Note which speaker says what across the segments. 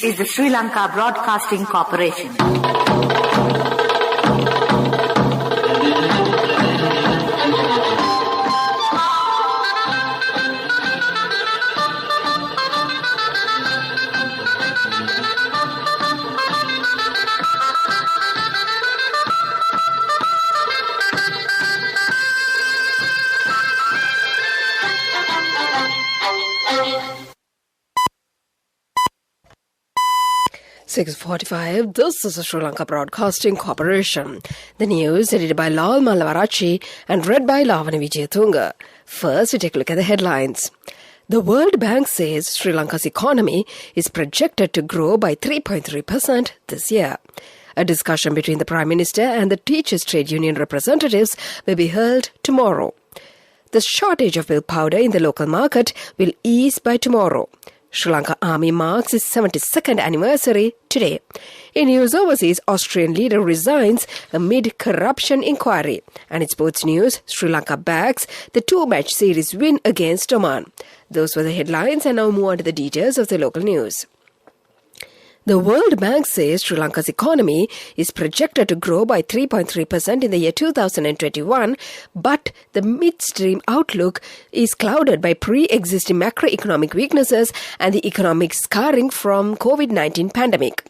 Speaker 1: is the Sri Lanka Broadcasting Corporation.
Speaker 2: (6:45). This is the Sri Lanka Broadcasting Corporation. The news edited by Lal Malavarachi and read by Lavani Vijayatunga. First, we take a look at the headlines. The World Bank says Sri Lanka's economy is projected to grow by 3.3% this year. A discussion between the Prime Minister and the Teachers' Trade Union representatives will be held tomorrow. The shortage of milk powder in the local market will ease by tomorrow. Sri Lanka Army marks its 72nd anniversary today. In news overseas, Austrian leader resigns amid corruption inquiry. And in sports news, Sri Lanka bags the 2-match series win against Oman. Those were the headlines, and now move on to the details of the local news. The World Bank says Sri Lanka's economy is projected to grow by 3.3% in the year 2021, but the midstream outlook is clouded by pre-existing macroeconomic weaknesses and the economic scarring from COVID-19 pandemic.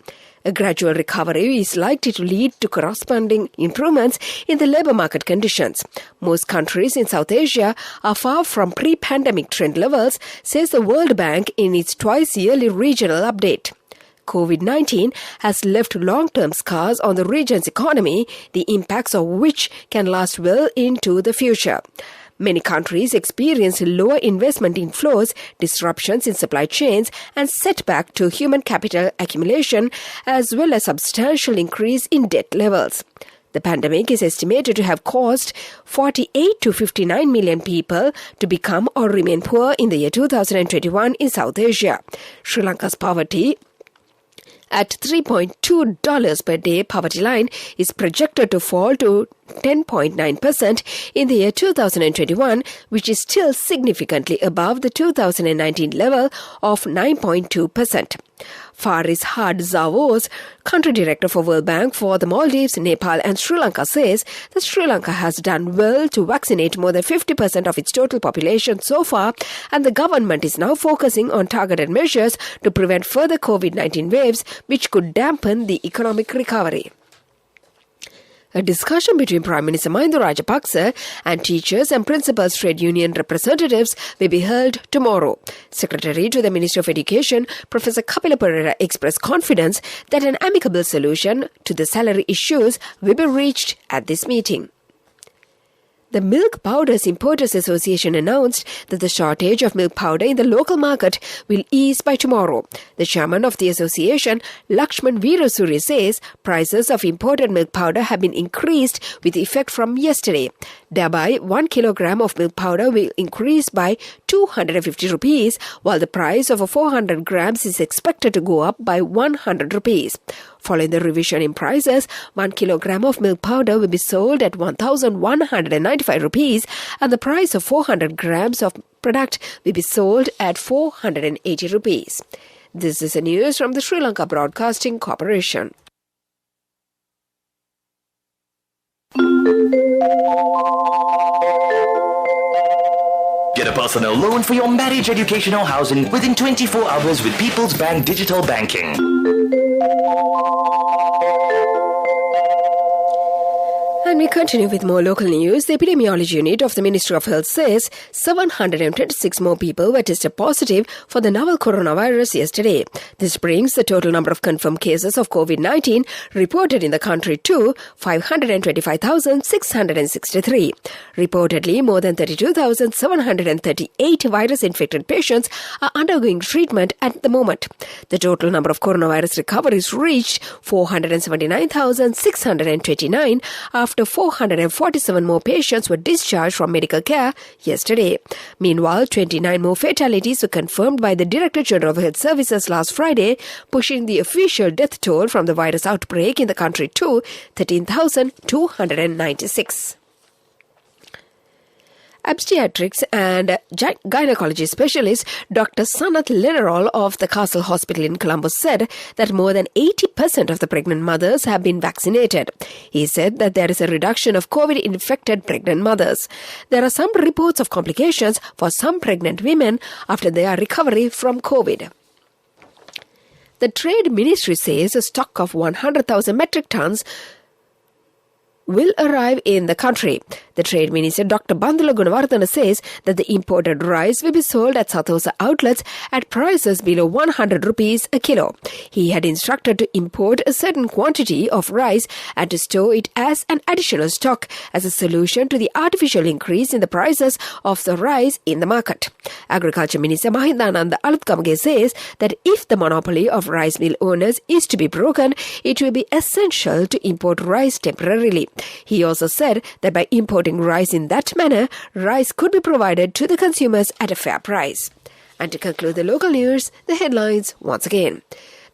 Speaker 2: A gradual recovery is likely to lead to corresponding improvements in the labour market conditions. Most countries in South Asia are far from pre-pandemic trend levels, says the World Bank in its twice-yearly regional update. COVID-19 has left long-term scars on the region's economy, the impacts of which can last well into the future. Many countries experience lower investment inflows, disruptions in supply chains, and setback to human capital accumulation, as well as substantial increase in debt levels. The pandemic is estimated to have caused 48 to 59 million people to become or remain poor in the year 2021 in South Asia. Sri Lanka's poverty at $3.2 per day poverty line is projected to fall to 10.9% in the year 2021, which is still significantly above the 2019 level of 9.2%. Faris Had Zavos, country director for World Bank for the Maldives, Nepal and Sri Lanka, says that Sri Lanka has done well to vaccinate more than 50% of its total population so far, and the government is now focusing on targeted measures to prevent further COVID-19 waves, which could dampen the economic recovery. A discussion between Prime Minister Mahinda Rajapaksa and teachers and principals trade union representatives will be held tomorrow. Secretary to the Ministry of Education, Professor Kapila Perera, expressed confidence that an amicable solution to the salary issues will be reached at this meeting. The Milk Powders Importers Association announced that the shortage of milk powder in the local market will ease by tomorrow. The chairman of the association, Lakshman Veerasuri, says prices of imported milk powder have been increased with effect from yesterday. Thereby, 1 kilogram of milk powder will increase by 250 rupees, while the price of 400 grams is expected to go up by 100 rupees. Following the revision in prices, 1 kilogram of milk powder will be sold at 1,195 rupees, and the price of 400 grams of product will be sold at 480 rupees. This is the news from the Sri Lanka Broadcasting Corporation.
Speaker 3: Get a personal loan for your marriage, education or housing within 24 hours with People's Bank Digital Banking.
Speaker 2: And we continue with more local news. The epidemiology unit of the Ministry of Health says 726 more people were tested positive for the novel coronavirus yesterday. This brings the total number of confirmed cases of COVID-19 reported in the country to 525,663. Reportedly, more than 32,738 virus-infected patients are undergoing treatment at the moment. The total number of coronavirus recoveries reached 479,629 after 447 more patients were discharged from medical care yesterday. Meanwhile, 29 more fatalities were confirmed by the Director General of Health Services last Friday, pushing the official death toll from the virus outbreak in the country to 13,296. Obstetrics and gynecology specialist Dr. Sanath Linerol of the Castle Hospital in Colombo said that more than 80% of the pregnant mothers have been vaccinated. He said that there is a reduction of COVID-infected pregnant mothers. There are some reports of complications for some pregnant women after their recovery from COVID. The Trade Ministry says a stock of 100,000 metric tons will arrive in the country. The Trade Minister Dr. Bandula Gunawardena says that the imported rice will be sold at Sathosa outlets at prices below 100 rupees a kilo. He had instructed to import a certain quantity of rice and to store it as an additional stock as a solution to the artificial increase in the prices of the rice in the market. Agriculture Minister Mahindananda Alutkamage says that if the monopoly of rice mill owners is to be broken, it will be essential to import rice temporarily. He also said that by importing rice in that manner, rice could be provided to the consumers at a fair price. And to conclude the local news, the headlines once again.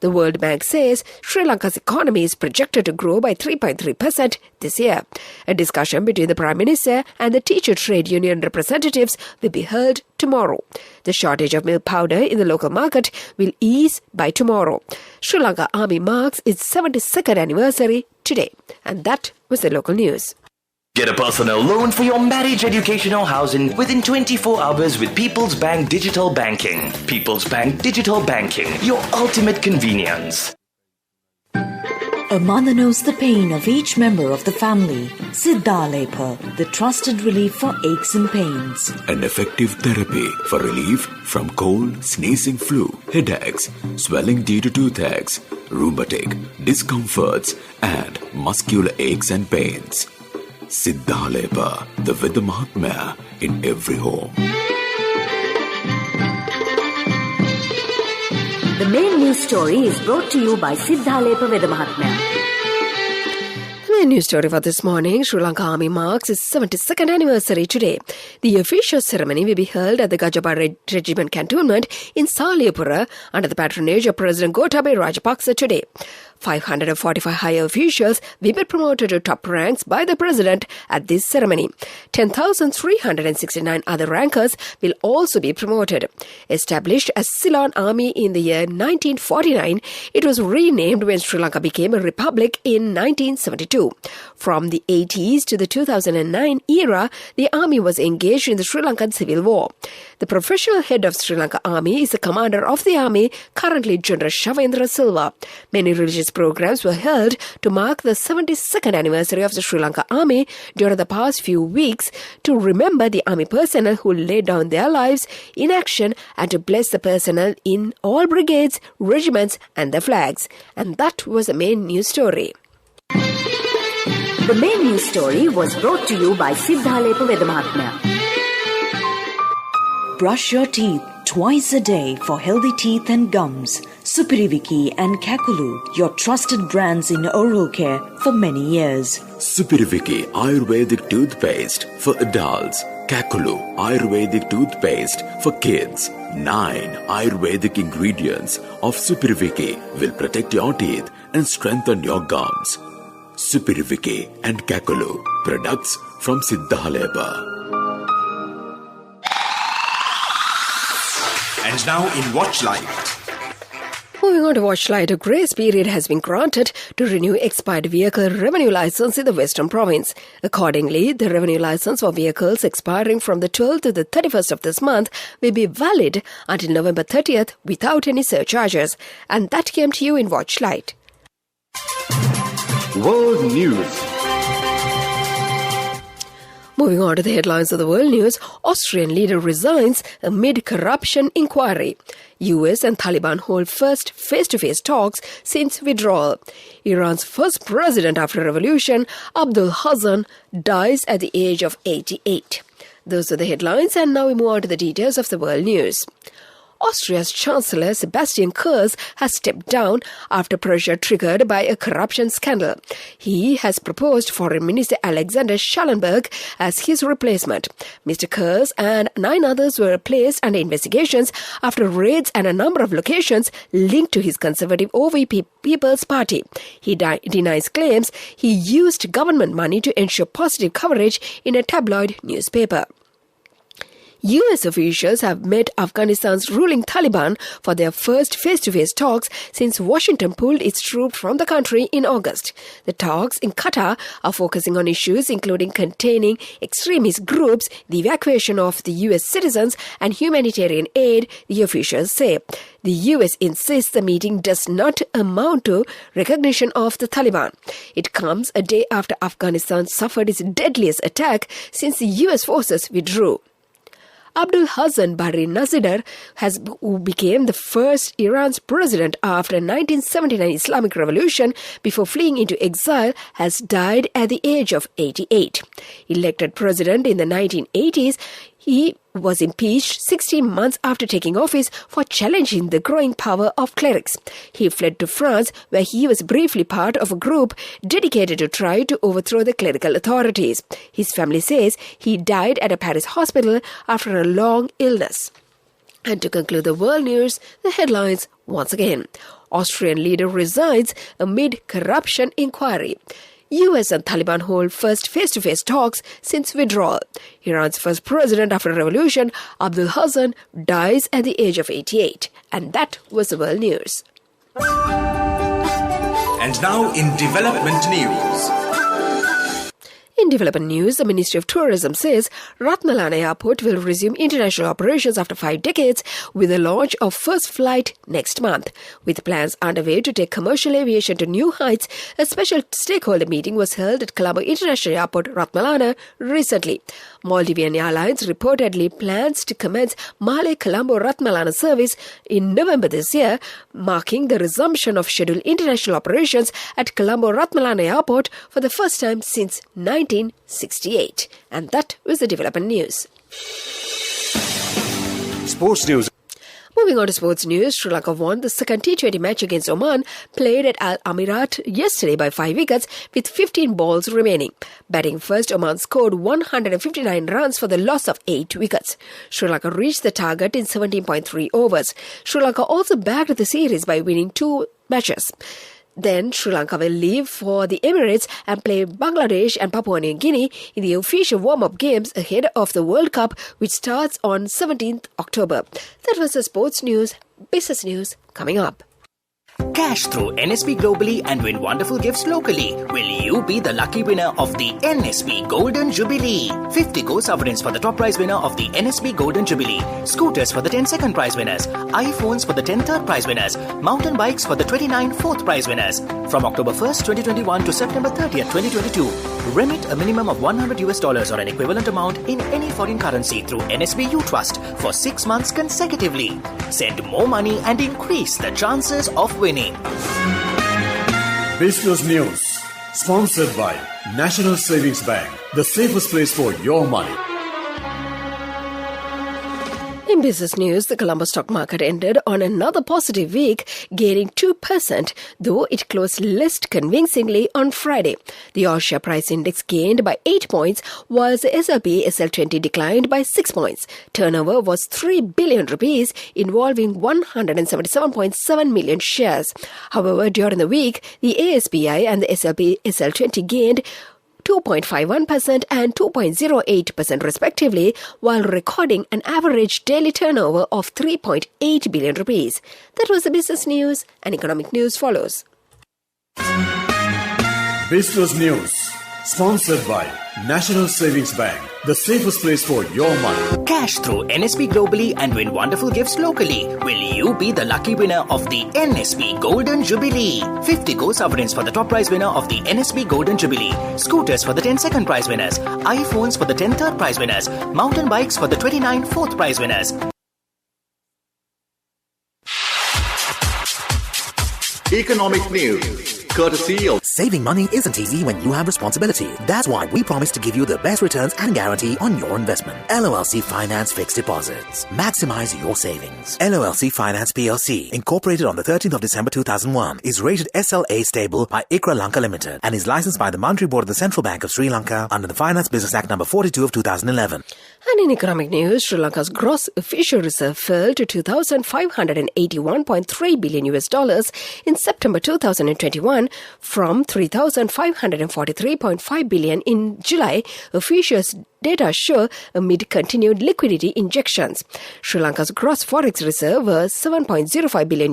Speaker 2: The World Bank says Sri Lanka's economy is projected to grow by 3.3% this year. A discussion between the Prime Minister and the teacher trade union representatives will be held tomorrow. The shortage of milk powder in the local market will ease by tomorrow. Sri Lanka Army marks its 72nd anniversary today. And that was the local news.
Speaker 3: Get a personal loan for your marriage, education or housing within 24 hours with People's Bank Digital Banking. People's Bank Digital Banking, your ultimate convenience.
Speaker 4: A mother knows the pain of each member of the family. Siddhalepa, the trusted relief for aches and pains.
Speaker 5: An effective therapy for relief from cold, sneezing, flu, headaches, swelling due to toothaches, rheumatic, discomforts, and muscular aches and pains. Siddhalepa, the Vidya Mahatmya in every home.
Speaker 1: The main news story is brought to you by Siddhalepa Vidya Mahatmya.
Speaker 2: The main news story for this morning, Sri Lanka Army marks its 72nd anniversary today. The official ceremony will be held at the Gajapa Regiment Cantonment in Saliapura under the patronage of President Gotabaya Rajapaksa today. 545 higher officials will be promoted to top ranks by the President at this ceremony. 10,369 other rankers will also be promoted. Established as Ceylon Army in the year 1949, it was renamed when Sri Lanka became a republic in 1972. From the 80s to the 2009 era, the army was engaged in the Sri Lankan Civil War. The professional head of Sri Lanka Army is the commander of the army, currently General Shavendra Silva. Many religious programs were held to mark the 72nd anniversary of the Sri Lanka Army during the past few weeks to remember the army personnel who laid down their lives in action and to bless the personnel in all brigades, regiments and their flags. And that was the main news story.
Speaker 1: The main news story was brought to you by Siddhalepa Vidya Mahatmya.
Speaker 4: Brush your teeth twice a day for healthy teeth and gums. Supiriviki and Kakulu, your trusted brands in oral care for many years.
Speaker 5: Supiriviki Ayurvedic toothpaste for adults. Kakulu Ayurvedic toothpaste for kids. 9 Ayurvedic ingredients of Supiriviki will protect your teeth and strengthen your gums. Supiriviki and Kakulu, products from Siddhalepa.
Speaker 6: And now in Watchlight.
Speaker 2: Moving on to Watchlight, a grace period has been granted to renew expired vehicle revenue license in the Western Province. Accordingly, the revenue license for vehicles expiring from the 12th to the 31st of this month will be valid until November 30th without any surcharges. And that came to you in Watchlight.
Speaker 6: World News.
Speaker 2: Moving on to the headlines of the world news, Austrian leader resigns amid corruption inquiry. US and Taliban hold first face-to-face talks since withdrawal. Iran's first president after revolution, Abdul Hassan, dies at the age of 88. Those are the headlines, and now we move on to the details of the world news. Austria's Chancellor Sebastian Kurz has stepped down after pressure triggered by a corruption scandal. He has proposed Foreign Minister Alexander Schallenberg as his replacement. Mr. Kurz and 9 others were placed under investigations after raids at a number of locations linked to his conservative OVP People's Party. He denies claims he used government money to ensure positive coverage in a tabloid newspaper. US officials have met Afghanistan's ruling Taliban for their first face-to-face talks since Washington pulled its troops from the country in August. The talks in Qatar are focusing on issues including containing extremist groups, the evacuation of the US citizens, and humanitarian aid, the officials say. The US insists the meeting does not amount to recognition of the Taliban. It comes a day after Afghanistan suffered its deadliest attack since the US forces withdrew. Abdul Hassan Bahri Nazir, who became the first Iran's president after the 1979 Islamic Revolution before fleeing into exile, has died at the age of 88. Elected president in the 1980s, he was impeached 16 months after taking office for challenging the growing power of clerics. He fled to France, where he was briefly part of a group dedicated to try to overthrow the clerical authorities. His family says he died at a Paris hospital after a long illness. And to conclude the world news, the headlines once again. Austrian leader resigns amid corruption inquiry. US and Taliban hold first face-to-face talks since withdrawal. Iran's first president after revolution, Abdul Hassan, dies at the age of 88. And that was the world news.
Speaker 6: And now in development news.
Speaker 2: In development news, the Ministry of Tourism says Ratmalana Airport will resume international operations after 5 decades with the launch of first flight next month. With plans underway to take commercial aviation to new heights, a special stakeholder meeting was held at Colombo International Airport, Ratmalana, recently. Maldivian Airlines reportedly plans to commence Male-Colombo-Ratmalana service in November this year, marking the resumption of scheduled international operations at Colombo-Ratmalana Airport for the first time since 1968. And that was the development news.
Speaker 6: Sports news.
Speaker 2: Moving on to sports news, Sri Lanka won the second T20 match against Oman, played at Al Amirat yesterday by 5 wickets with 15 balls remaining. Batting first, Oman scored 159 runs for the loss of 8 wickets. Sri Lanka reached the target in 17.3 overs. Sri Lanka also backed the series by winning 2 matches. Then Sri Lanka will leave for the Emirates and play Bangladesh and Papua New Guinea in the official warm-up games ahead of the World Cup, which starts on 17th October. That was the sports news. Business news coming up.
Speaker 7: Cash through NSB globally and win wonderful gifts locally. Will you be the lucky winner of the NSB Golden Jubilee? 50 gold sovereigns for the top prize winner of the NSB Golden Jubilee. Scooters for the 10 second prize winners. iPhones for the 10 third prize winners. Mountain bikes for the 29 fourth prize winners. From October 1st, 2021 to September 30th, 2022. Remit a minimum of $100 or an equivalent amount in any foreign currency through NSB U Trust for 6 months consecutively. Send more money and increase the chances of winning.
Speaker 8: Business News, sponsored by National Savings Bank, the safest place for your money.
Speaker 2: In business news, the Colombo stock market ended on another positive week, gaining 2%, though it closed less convincingly on Friday. The All-Share Price Index gained by 8 points, whilst the SLB SL20 declined by 6 points. Turnover was 3 billion rupees, involving 177.7 million shares. However, during the week, the ASBI and the SLB SL20 gained 2.51% and 2.08% respectively, while recording an average daily turnover of 3.8 billion rupees. That was the business news, and economic news follows.
Speaker 8: Business News, sponsored by National Savings Bank, the safest place for your money.
Speaker 7: Cash through NSB globally and win wonderful gifts locally. Will you be the lucky winner of the NSB Golden Jubilee? 50 gold sovereigns for the top prize winner of the NSB Golden Jubilee. Scooters for the 10 second prize winners. iPhones for the 10 third prize winners. Mountain bikes for the 29 fourth prize winners.
Speaker 6: Economic news, courtesy of
Speaker 9: Saving money isn't easy when you have responsibility. That's why we promise to give you the best returns and guarantee on your investment. LOLC Finance Fixed Deposits. Maximize your savings. LOLC Finance PLC, incorporated on the 13th of December 2001, is rated SLA stable by ICRA Lanka Limited and is licensed by the Monetary Board of the Central Bank of Sri Lanka under the Finance Business Act number 42 of 2011.
Speaker 2: And in economic news, Sri Lanka's gross official reserve fell to $2,581.3 billion in September 2021 from $3,543.5 billion in July, officials data show amid continued liquidity injections. Sri Lanka's gross forex reserve was $7.05 billion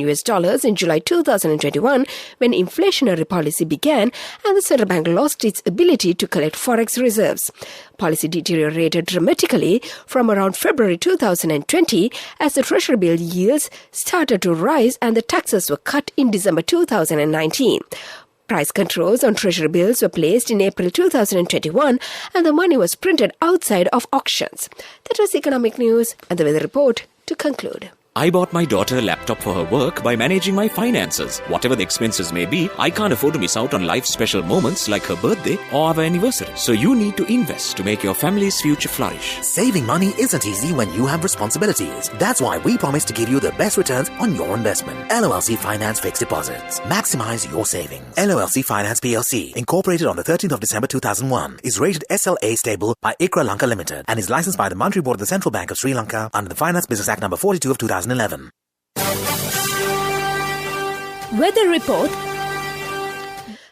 Speaker 2: in July 2021 when inflationary policy began and the central bank lost its ability to collect forex reserves. Policy deteriorated dramatically from around February 2020 as the treasury bill yields started to rise and the taxes were cut in December 2019. Price controls on treasury bills were placed in April 2021 and the money was printed outside of auctions. That was economic news and the weather report to conclude.
Speaker 10: I bought my daughter a laptop for her work by managing my finances. Whatever the expenses may be, I can't afford to miss out on life's special moments like her birthday or our anniversary. So you need to invest to make your family's future flourish.
Speaker 9: Saving money isn't easy when you have responsibilities. That's why we promise to give you the best returns on your investment. LOLC Finance Fixed Deposits. Maximize your savings. LOLC Finance PLC, incorporated on the 13th of December 2001, is rated SLA stable by ICRA Lanka Limited and is licensed by the Monetary Board of the Central Bank of Sri Lanka under the Finance Business Act number 42 of 2011.
Speaker 1: Weather report.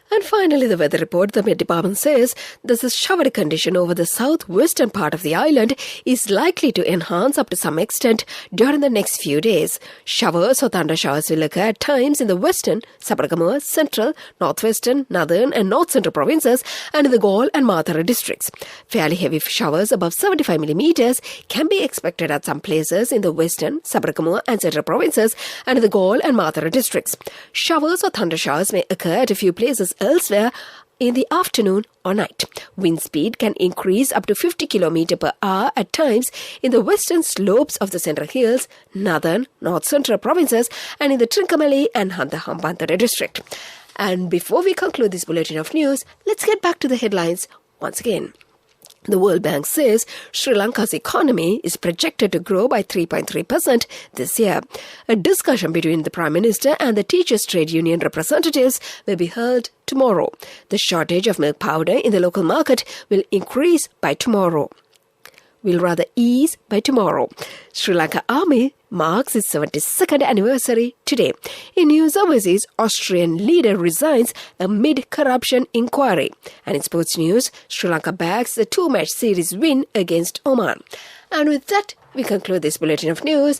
Speaker 2: And finally, the weather report, the Met Department says there's a showery condition over the southwestern part of the island is likely to enhance up to some extent during the next few days. Showers or thunder showers will occur at times in the western, Sabaragamuwa, central, northwestern, northern and north central provinces and in the Galle and Mathura districts. Fairly heavy showers above 75 millimeters can be expected at some places in the western, Sabaragamuwa and central provinces and in the Galle and Mathura districts. Showers or thunder showers may occur at a few places elsewhere in the afternoon or night. Wind speed can increase up to 50 km per hour at times in the western slopes of the Central Hills, northern, north central provinces and in the Trincomalee and Hantahambantara district. And before we conclude this bulletin of news, let's get back to the headlines once again. The World Bank says Sri Lanka's economy is projected to grow by 3.3% this year. A discussion between the Prime Minister and the Teachers' Trade Union representatives will be held tomorrow. The shortage of milk powder in the local market will ease by tomorrow. Sri Lanka Army marks its 72nd anniversary today. In news overseas, Austrian leader resigns amid corruption inquiry. And in sports news, Sri Lanka bags the 2-match series win against Oman. And with that, we conclude this bulletin of news.